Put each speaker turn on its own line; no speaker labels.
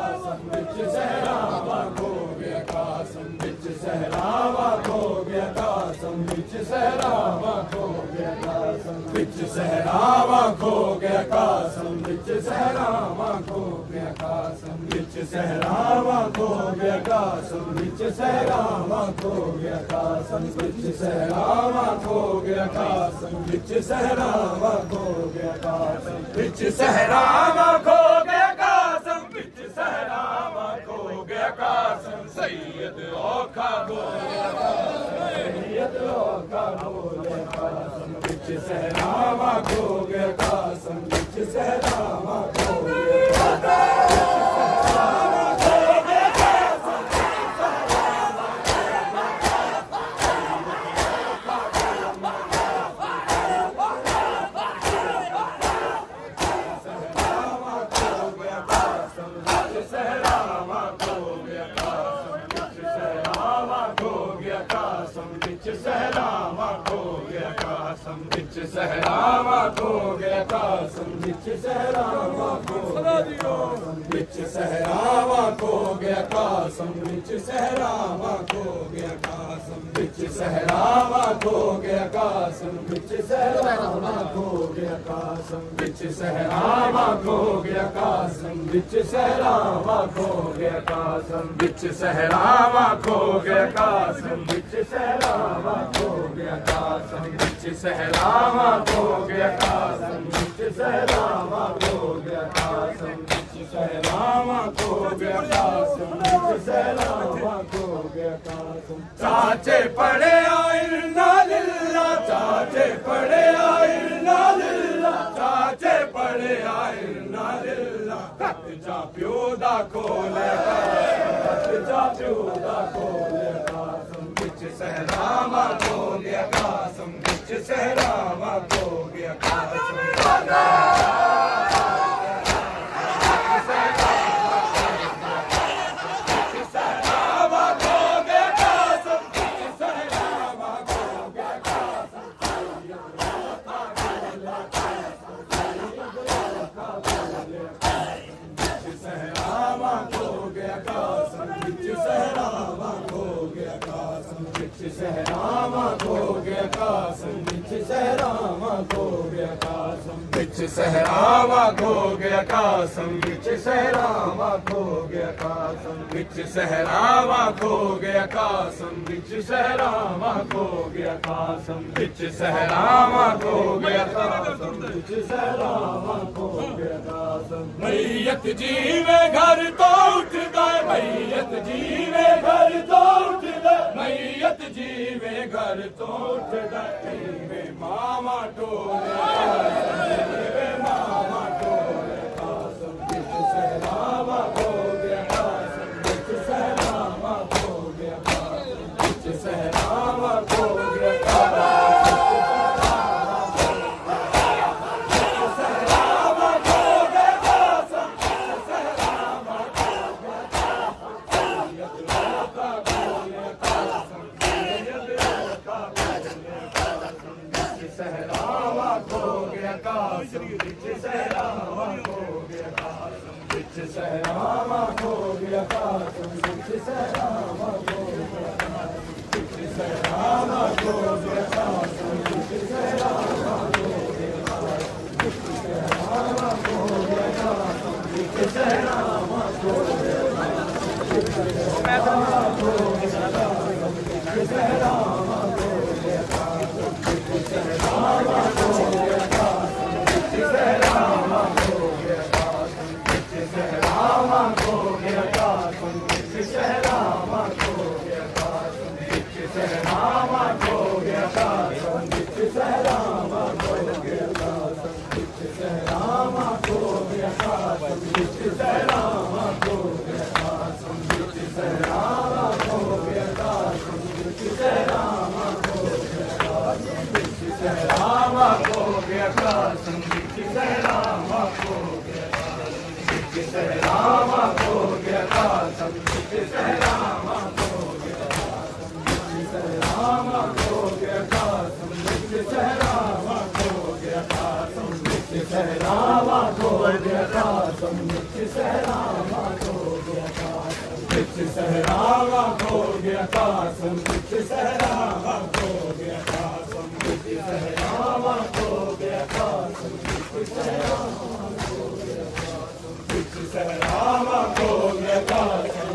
कासम विच सहरावा खो गया कासम विच सहरावा खो गया कासम विच सहरावा खो गया कासम विच सहरावा खो गया कासम विच सहरावा खो गया कासम विच सहरावा खो गया कासम विच सहरावा खो गया कासम विच सहरावा खो गया कासम विच सहरावा खो गया कासम विच सहरावा खो गया कासम विच सहरावा खो गया कासम सैयद औखा बोले सैयद औखा बोले कासम विच सहरावा खो गया कासम विच सहरावा खो गया सहरावा खो गया कासम विच सहरावा खो गया कासम विच सहरावा खो विच सहरावा खो गया कासम विच सहरावा खो गया कासम विच सहरावा खो गया कासम विच सहरावा खो गया कासम विच सहरावा खो गया कासम विच सहरावा खो गया कासम विच सहरावा खो गया कासम विच सहरावा खो गया कासम विच सहरावा खो गया कासम विच सहरावा खो गया कासम विच सहरावा खो गया कासम विच सहरावा खो गया कासम चाचे पड़े आइना लिल्ला चाचे पड़े आइना लिल्ला चाचे पड़े आइना लिल्ला कत जा प्यो दा खोले कत जा प्यो दा खोले कासम विच सहरावा खो गया कासम विच सहरावा खो गया कासम सहरावा खो गया कासम विच सहरावा खो गया कासम विच सहरावा खो गया कासम विच सहरावा खो गया कासम विच सहरावा खो गया कासम विच सहरावा खो गया कासम विच सहरावा खो गया कासम विच सहरावा खो गया कासम मैयत जीवे घर तो उठदा मैयत जीवे घर तो उठदा मैयत जीवे घर तो उठदा जीवे मामा टोले जीवे मामा टोले कासम विच सहरावा खो गया कासम विच सहरावा खो गया कासम विच सहरावा खो गया सहरावा खो गया कासम विच सहरावा खो गया कासम विच सहरावा खो गया कासम विच सहरावा खो गया विच सहरावा खो गया कासम विच सहरावा खो गया विच सहरावा खो गया कासम विच सहरावा खो गया विच सहरावा खो गया कासम विच सहरावा खो गया कासम विच सहरावा खो गया कासम विच सहरावा खो गया कासम विच सहरावा खो गया कासम विच सहरावा खो गया कासम विच सहरावा खो गया कासम विच सहरावा खो गया कासम विच सहरावा खो गया कासम विच सहरावा खो गया कासम विच सहरावा खो गया कासम विच सहरावा खो गया कासम विच सहरावा खो गया कासम विच सहरावा खो गया विच सहरावा खो गया कासम विच सहरावा खो गया विच सहरावा खो गया कासम विच सहरावा खो गया कासम विच सहरावा खो गया कासम विच सहरावा खो बिच सहरावा खो गया कासम बिच सहरावा खो गया कासम बिच सहरावा खो गया कासम बिच सहरावा खो गया कासम बिच सहरावा खो गया कासम